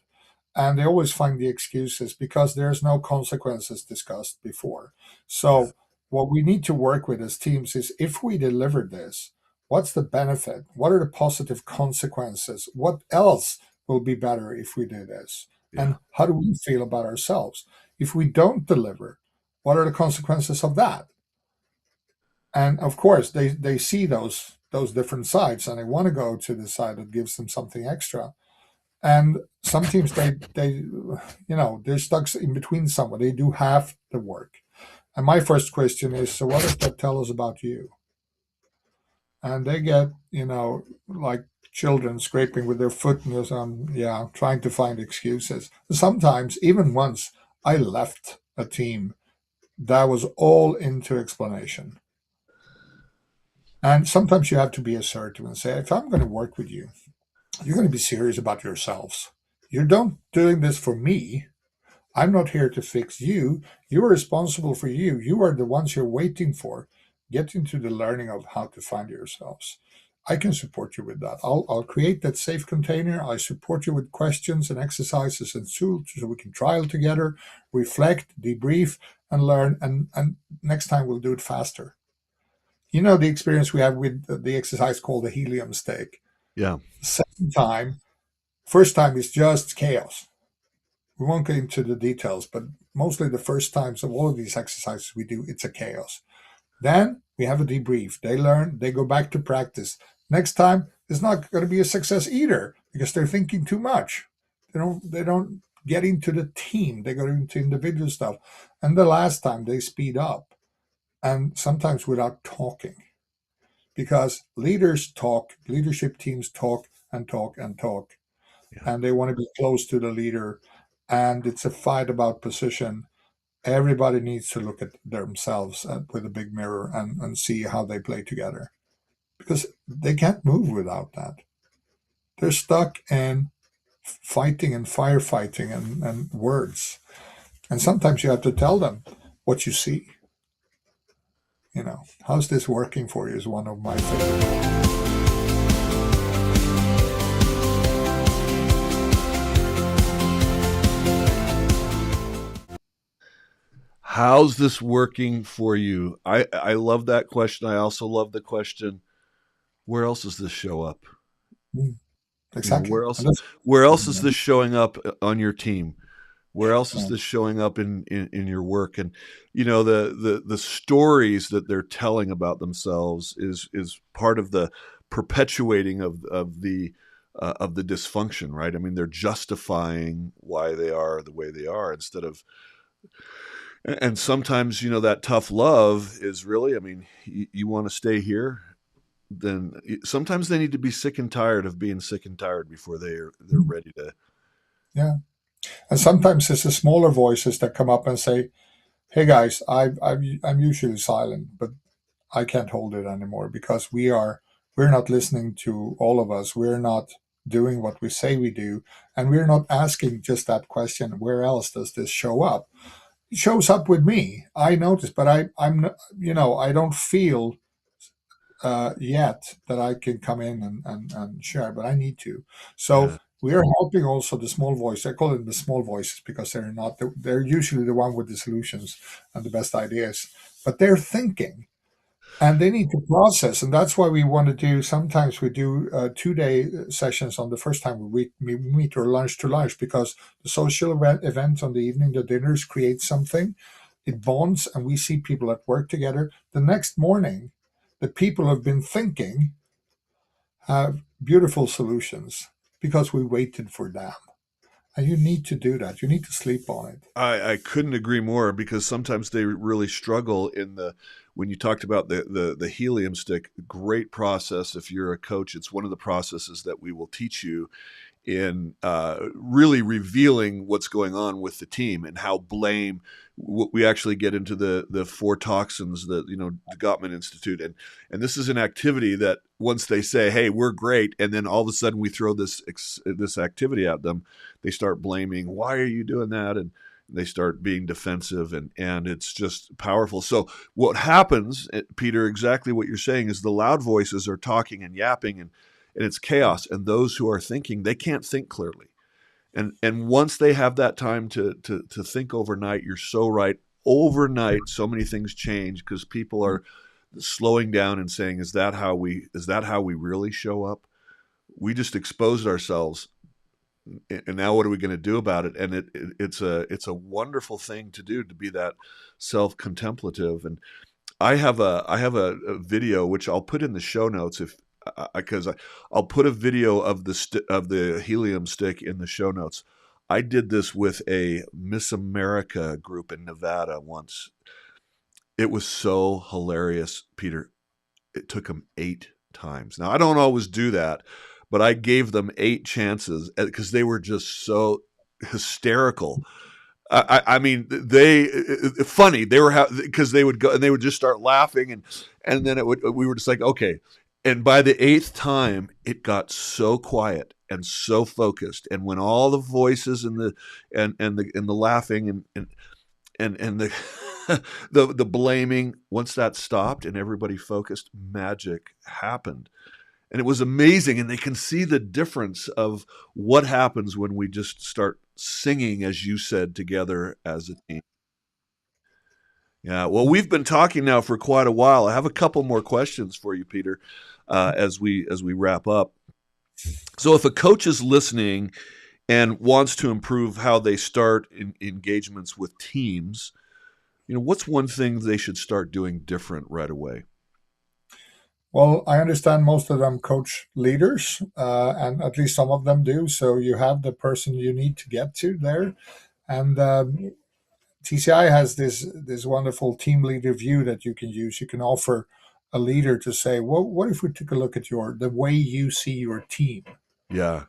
And they always find the excuses because there's no consequences discussed before. So, what we need to work with as teams is, if we deliver this, what's the benefit? What are the positive consequences? What else will be better if we do this? Yeah. And how do we feel about ourselves? If we don't deliver, what are the consequences of that? And of course, they see those different sides and they want to go to the side that gives them something extra. And some teams, they're stuck in between somewhere. They do half the work. And my first question is, so what does that tell us about you? And they get, like children scraping with their foot and just, yeah, trying to find excuses. Sometimes, even once, I left a team that was all into explanation. And sometimes you have to be assertive and say, if I'm going to work with you, you're going to be serious about yourselves. You don't doing this for me. I'm not here to fix you. You're responsible for you. You are the ones you're waiting for. Get into the learning of how to find yourselves. I can support you with that. I'll create that safe container. I support you with questions and exercises and tools so we can trial together, reflect, debrief, and learn. And next time we'll do it faster. You know the experience we have with the exercise called the helium stick. Yeah. Second time, first time is just chaos. We won't get into the details, but mostly the first times of all of these exercises we do, it's a chaos. Then we have a debrief. They learn, they go back to practice. Next time, it's not going to be a success either because they're thinking too much. They don't get into the team. They go into individual stuff. And the last time they speed up and sometimes without talking because leaders talk, leadership teams talk and talk and talk, Yeah. and they want to be close to the leader. And it's a fight about position. Everybody needs to look at themselves with a big mirror and see how they play together because they can't move without that. They're stuck in fighting and firefighting and words. And sometimes you have to tell them what you see. How's this working for you is one of my favorite. How's this working for you? I love that question. I also love the question, where else does this show up? Mm, You know, exactly. where And else that's, where else is this showing up on your team? Where else is uh, this showing up in your work? And the stories that they're telling about themselves is part of the perpetuating of the dysfunction, right? I mean, they're justifying why they are the way they are instead of. And sometimes, that tough love is really, I mean, you want to stay here, then sometimes they need to be sick and tired of being sick and tired before they're ready to. yeah. And sometimes it's the smaller voices that come up and say, "Hey guys, I'm usually silent, but I can't hold it anymore because we're not listening to all of us. We're not doing what we say we do, and we're not asking just that question. Where else does this show up? It shows up with me. I notice, but I don't feel yet that I can come in and share, but I need to. So Yeah. we are helping also the small voice. I call it the small voices because they're usually the one with the solutions and the best ideas, but they're thinking and they need to process. And that's why we want to do, sometimes we do 2 day sessions on the first time we meet, or lunch to lunch, because the social event on the evening, the dinners, create something. It bonds and we see people at work together. The next morning, the people who have been thinking have beautiful solutions because we waited for them. And you need to do that. You need to sleep on it. I couldn't agree more because sometimes they really struggle in the when you talked about the helium stick, great process. If you're a coach, it's one of the processes that we will teach you in really revealing what's going on with the team and how blame. We actually get into the four toxins that the Gottman Institute, and this is an activity that once they say, "Hey, we're great," and then all of a sudden we throw this activity at them, they start blaming. Why are you doing that? And they start being defensive, and it's just powerful. So what happens, Peter, exactly what you're saying, is the loud voices are talking and yapping, and it's chaos. And those who are thinking, they can't think clearly. And once they have that time to think overnight, you're so right. Overnight, so many things change because people are slowing down and saying, is that how we really show up? We just exposed ourselves, and now what are we going to do about it? And it's a wonderful thing to do, to be that self-contemplative. And I have a video which I'll put in the show notes if because I'll put a video of the helium stick in the show notes. I did this with a Miss America group in Nevada once. It was so hilarious, Peter. It took them 8 times. Now I don't always do that, but I gave them 8 chances because they were just so hysterical. I mean, they funny. They were because they would go and they would just start laughing, and then we were just like, okay. And by the 8th time, it got so quiet and so focused. And when all the voices and the laughing and the the blaming, once that stopped and everybody focused, magic happened. And it was amazing. And they can see the difference of what happens when we just start singing, as you said, together as a team. Yeah. Well, we've been talking now for quite a while. I have a couple more questions for you, Peter, as we wrap up. So, if a coach is listening and wants to improve how they start engagements with teams, what's one thing they should start doing different right away? Well, I understand most of them coach leaders, and at least some of them do. So you have the person you need to get to there. And TCI has this wonderful team leader view that you can use. You can offer a leader to say, well, what if we took a look at the way you see your team, Yeah.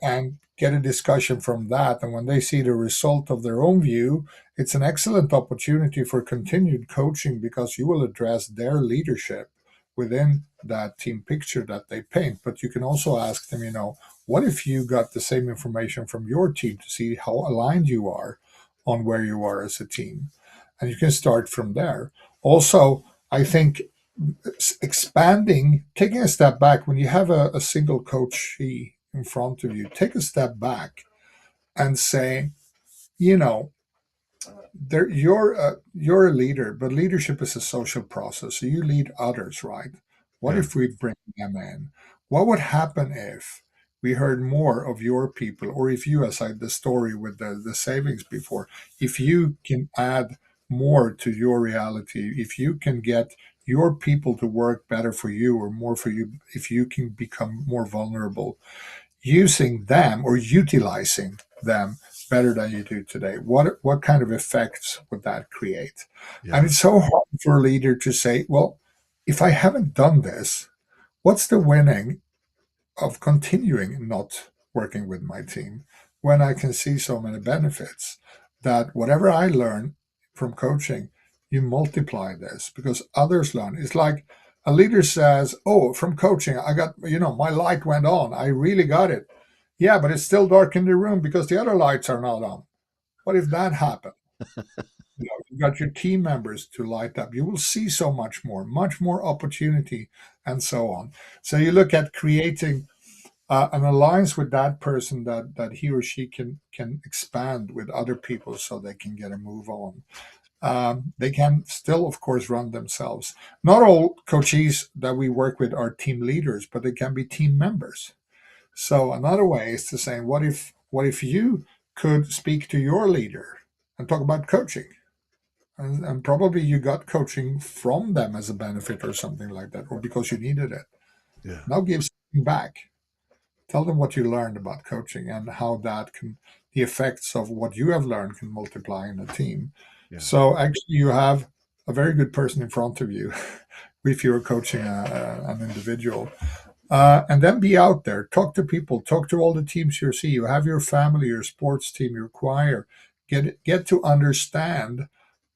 and get a discussion from that. And when they see the result of their own view, it's an excellent opportunity for continued coaching because you will address their leadership within that team picture that they paint. But you can also ask them, what if you got the same information from your team to see how aligned you are on where you are as a team? And you can start from there. Also, I think expanding, taking a step back when you have a single coachee in front of you, take a step back and say, you know, you're a leader, but leadership is a social process. So you lead others, right? What Yeah. if we bring them in? What would happen if we heard more of your people, or if you, as I the story with the savings before, if you can add more to your reality, if you can get your people to work better for you or more for you, if you can become more vulnerable, using them or utilizing them better than you do today, what kind of effects would that create? And Yeah. it's so hard for a leader to say, well, if I haven't done this, what's the winning of continuing not working with my team when I can see so many benefits that whatever I learn from coaching, you multiply this because others learn. It's like a leader says, oh, from coaching, I got, my light went on. I really got it. Yeah, but it's still dark in the room because the other lights are not on. What if that happened? You got your team members to light up. You will see so much more opportunity, and so on. So you look at creating an alliance with that person that he or she can expand with other people so they can get a move on. They can still, of course, run themselves. Not all coaches that we work with are team leaders, but they can be team members. So another way is to say, what if you could speak to your leader and talk about coaching? And probably you got coaching from them as a benefit or something like that, or because you needed it. Yeah. Now give something back. Tell them what you learned about coaching and how the effects of what you have learned can multiply in a team. Yeah. So actually, you have a very good person in front of you if you're coaching an individual. And then be out there, talk to people, talk to all the teams you see. You have your family, your sports team, your choir. Get to understand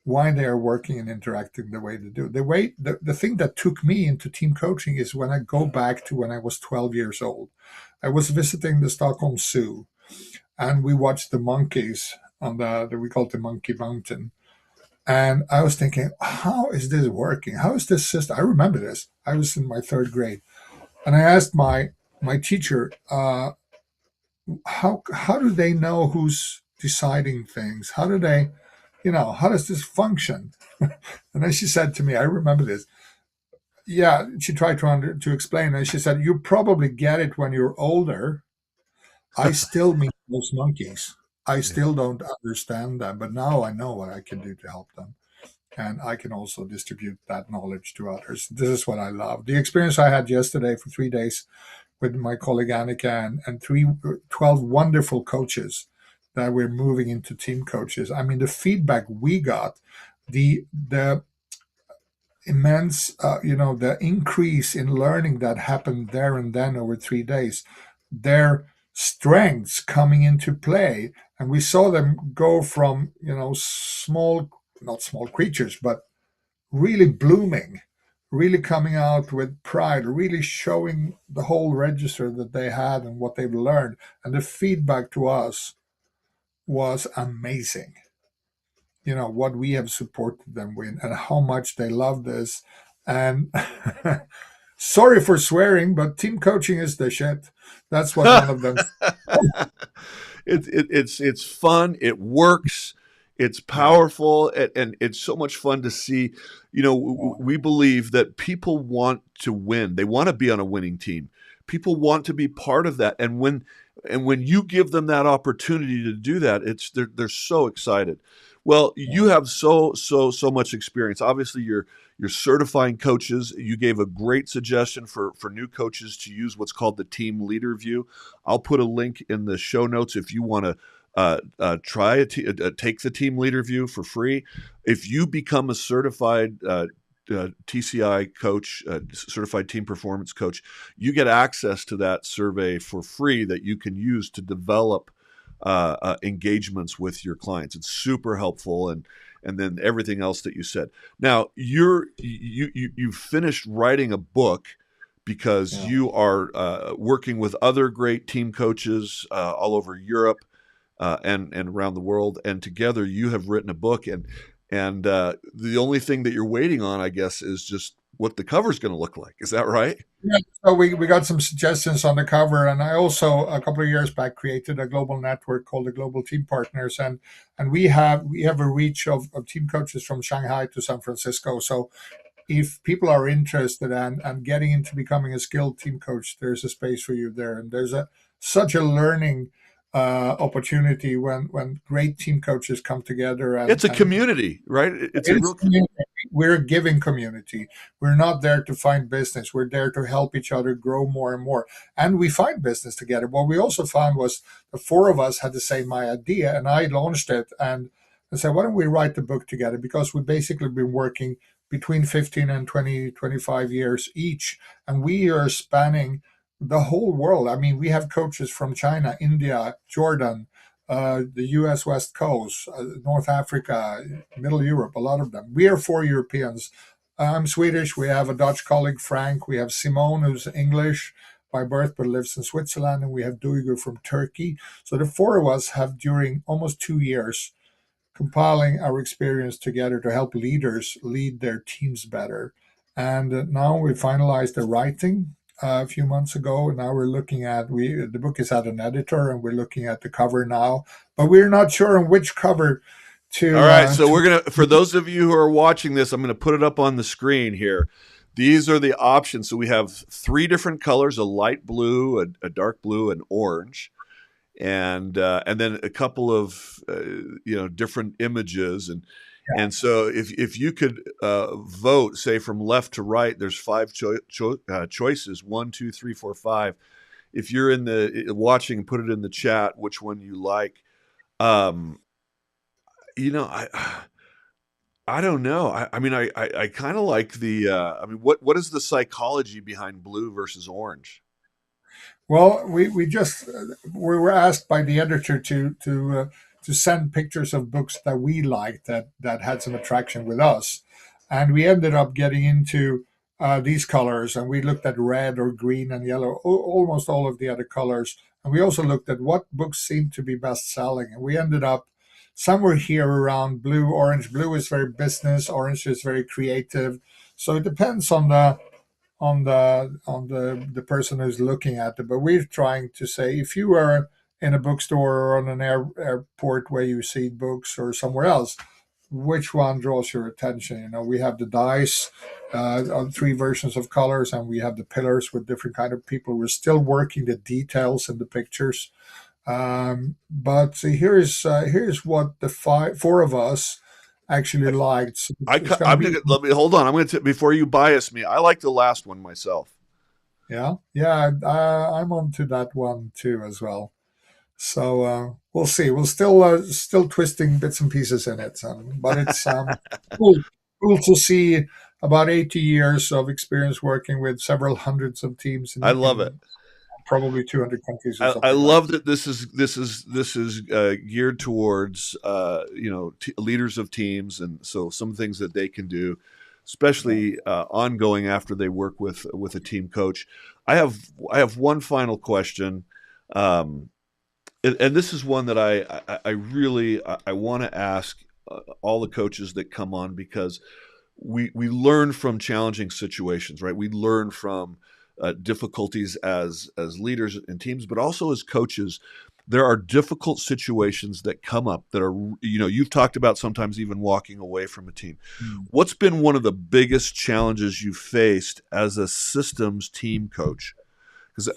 why they are working and interacting the way they do. The thing that took me into team coaching is when I go back to when I was 12 years old. I was visiting the Stockholm Zoo, and we watched the monkeys on we call it the Monkey Mountain. And I was thinking, how is this working? How is this system? I remember this. I was in my third grade, and I asked my teacher, how do they know who's deciding things? How do they, how does this function? And then she said to me, I remember this. Yeah, she tried to explain, and she said, "You probably get it when you're older. I still meet those monkeys. I Yeah. still don't understand them, but now I know what I can do to help them, and I can also distribute that knowledge to others. This is what I love. The experience I had yesterday for 3 days with my colleague Annika and 12 wonderful coaches that we're moving into team coaches. I mean, the feedback we got, the immense, the increase in learning that happened there and then over 3 days, their strengths coming into play. And we saw them go from, small, not small creatures, but really blooming, really coming out with pride, really showing the whole register that they had and what they've learned. And the feedback to us was amazing. What we have supported them with and how much they love this. And sorry for swearing, but team coaching is the shit. That's what one of them. It's fun. It works. It's Yeah. powerful, and it's so much fun to see. We believe that people want to win. They want to be on a winning team. People want to be part of that, and when you give them that opportunity to do that, they're so excited. Well, you have so much experience. Obviously, you're certifying coaches. You gave a great suggestion for new coaches to use what's called the team leader view. I'll put a link in the show notes if you want to take the team leader view for free. If you become a certified TCI coach, certified team performance coach, you get access to that survey for free that you can use to develop engagements with your clients. It's super helpful, and then everything else that you said. Now you've finished writing a book because Yeah. you are working with other great team coaches all over Europe and around the world, and together you have written a book. And the only thing that you're waiting on, I guess, is just what the cover is going to look like. Is that right? Yeah, so we got some suggestions on the cover, and I also a couple of years back created a global network called the Global Team Partners, and we have a reach of team coaches from Shanghai to San Francisco. So if people are interested and getting into becoming a skilled team coach, there's a space for you there, and there's a such a learning opportunity when great team coaches come together It's a and community, right? It's a it's real. community. We're a giving community. We're not there to find business. We're there to help each other grow more and more. And we find business together. What we also found was the four of us had the same idea, and I launched it. And I said, why don't we write the book together? Because we've basically been working between 15 and 20, 25 years each. And we are spanning the whole world. I mean, we have coaches from China, India, Jordan, the U.S. West Coast, North Africa, Middle Europe, a lot of them. We are four Europeans. I'm Swedish. We have a Dutch colleague, Frank. We have Simone, who's English by birth but lives in Switzerland, and we have Duygu from Turkey. So the four of us have, during almost 2 years, compiling our experience together to help leaders lead their teams better. And now we finalized the writing a few months ago. And now we're looking at the book is at an editor, and we're looking at the cover now, but we're not sure on which cover All to right, so to. we're gonna, for those of you who are watching this, I'm gonna put it up on the screen here. These are the options. So we have three different colors: a light blue, a dark blue, and orange, and then a couple of different images. And so if you could vote, say from left to right, there's five choices: one, two, three, four, five. If you're in the watching, put it in the chat which one you like. Um, you know, I don't know. I mean, I kind of like the. I mean, what is the psychology behind blue versus orange? Well, we just we were asked by the editor to send pictures of books that we liked that had some attraction with us, and we ended up getting into these colors, and we looked at red or green and yellow, almost all of the other colors, and we also looked at what books seemed to be best selling, and we ended up somewhere here around blue, orange. Blue is very business, orange is very creative, so it depends on the person who's looking at it. But we're trying to say, if you are in a bookstore or on an airport where you see books or somewhere else, which one draws your attention? We have the dice on three versions of colors, and we have the pillars with different kind of people. We're still working the details in the pictures. But here's what the four of us actually liked. So it's going to I'm be. gonna let me hold on. I'm gonna before you bias me. I like the last one myself. Yeah, yeah, I'm on to that one too as well. So we'll see. We're still twisting bits and pieces in it, but it's cool, cool to see about 80 years of experience working with several hundreds of teams I love it. in probably 200 countries or I something like love that this is geared towards leaders of teams, and so some things that they can do, that. especially ongoing after they work with a team coach. I have one final question, um, and this is one that I really I want to ask all the coaches that come on, because we learn from challenging situations, right? We learn from difficulties as leaders in teams, but also as coaches. There are difficult situations that come up that are, you've talked about sometimes even walking away from a team. Mm. What's been one of the biggest challenges you faced as a systems team coach? Because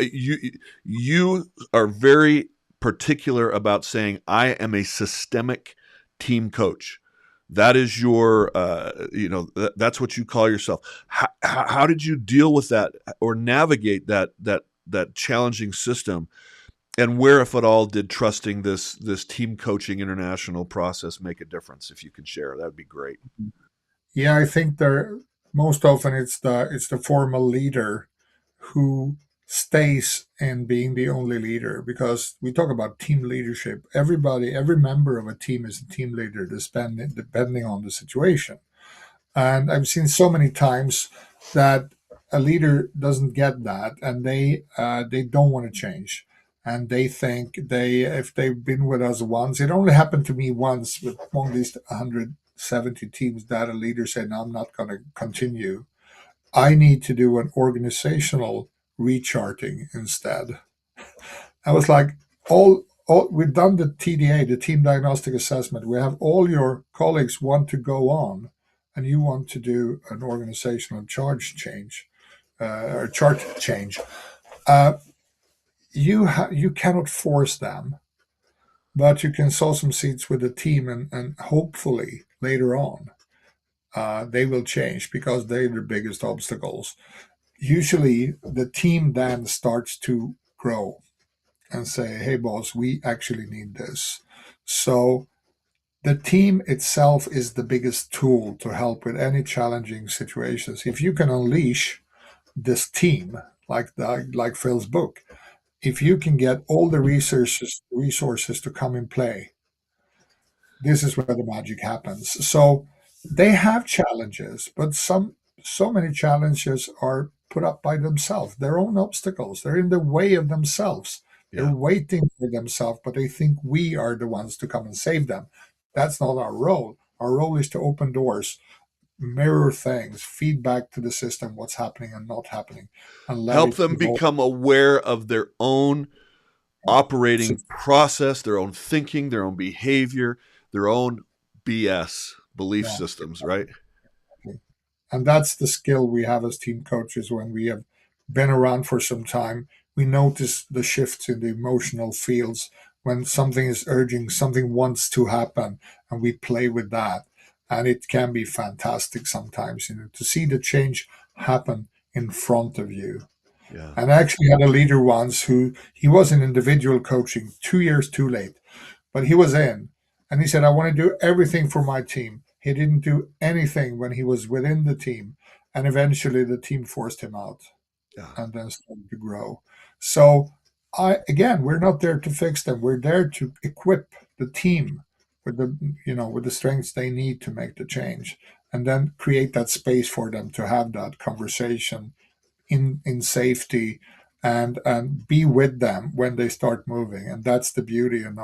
you are very particular about saying, I am a systemic team coach. That is your, that's what you call yourself. How did you deal with that or navigate that challenging system? And where, if at all, did trusting this team coaching international process make a difference? If you could share, that would be great. Yeah, I think there most often it's the formal leader who stays in being the only leader, because we talk about team leadership. Every member of a team is a team leader, depending on the situation. And I've seen so many times that a leader doesn't get that, and they don't want to change, and they think if they've been with us once, it only happened to me once with among these 170 teams that a leader said, "No, I'm not going to continue. I need to do an organizational recharting instead." I was like, all we've done the TDA, the team diagnostic assessment. We have all your colleagues want to go on, and you want to do an organizational or chart change. Uh, you cannot force them, but you can sow some seeds with the team, and hopefully later on they will change, because they're the biggest obstacles. Usually, the team then starts to grow and say, "Hey, boss, we actually need this." So the team itself is the biggest tool to help with any challenging situations. If you can unleash this team, like Phil's book, if you can get all the resources to come in play, this is where the magic happens. So they have challenges, but so many challenges are put up by themselves, their own obstacles. They're in the way of themselves. They're Yeah. waiting for themselves, but they think we are the ones to come and save them. That's not our role. Our role is to open doors, mirror things, feedback to the system what's happening and not happening, and let Help it them evolve. become aware of their own operating process, their own thinking, their own behavior, their own BS belief Yeah. systems, right? And that's the skill we have as team coaches. When we have been around for some time, we notice the shifts in the emotional fields when something is urging, something wants to happen, and we play with that. And it can be fantastic sometimes, to see the change happen in front of you. Yeah. And I actually had a leader once who he was in individual coaching 2 years too late, but he was in, and he said, "I want to do everything for my team." He didn't do anything when he was within the team, and eventually the team forced him out Yeah. and then started to grow. So, we're not there to fix them. We're there to equip the team with the strengths they need to make the change, and then create that space for them to have that conversation in safety, and be with them when they start moving. And that's the beauty, and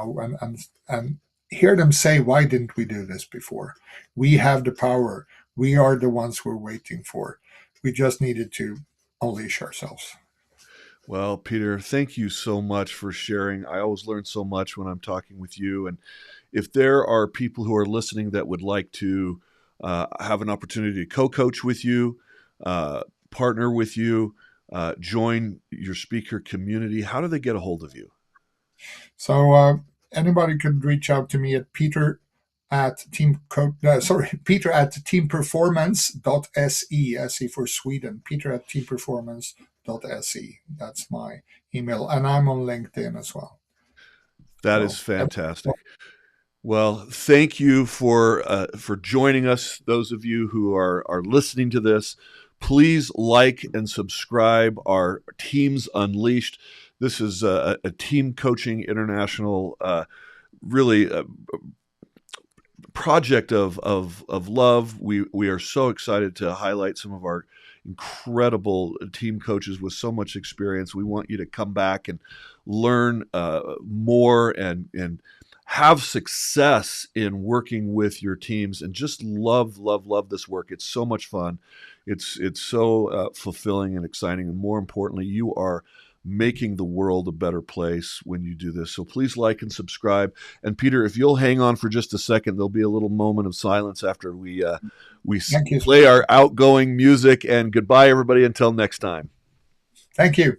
hear them say, "Why didn't we do this before? We have the power. We are the ones we're waiting for. We just needed to unleash ourselves." Well, Peter, thank you so much for sharing. I always learn so much when I'm talking with you. And if there are people who are listening that would like to have an opportunity to co-coach with you, partner with you, join your speaker community, how do they get a hold of you? So anybody could reach out to me at Peter at teamperformance.se, SE for Sweden, Peter at teamperformance.se. That's my email. And I'm on LinkedIn as well. That is So fantastic. Well, thank you for joining us. Those of you who are listening to this, please like and subscribe our Teams Unleashed. This is a team coaching international, really project of love. We are so excited to highlight some of our incredible team coaches with so much experience. We want you to come back and learn more and have success in working with your teams, and just love this work. It's so much fun. It's so fulfilling and exciting, and more importantly, you are making the world a better place when you do this. So please like and subscribe. And Peter, if you'll hang on for just a second, there'll be a little moment of silence after we Thank you. play our outgoing music. And goodbye, everybody, until next time. Thank you.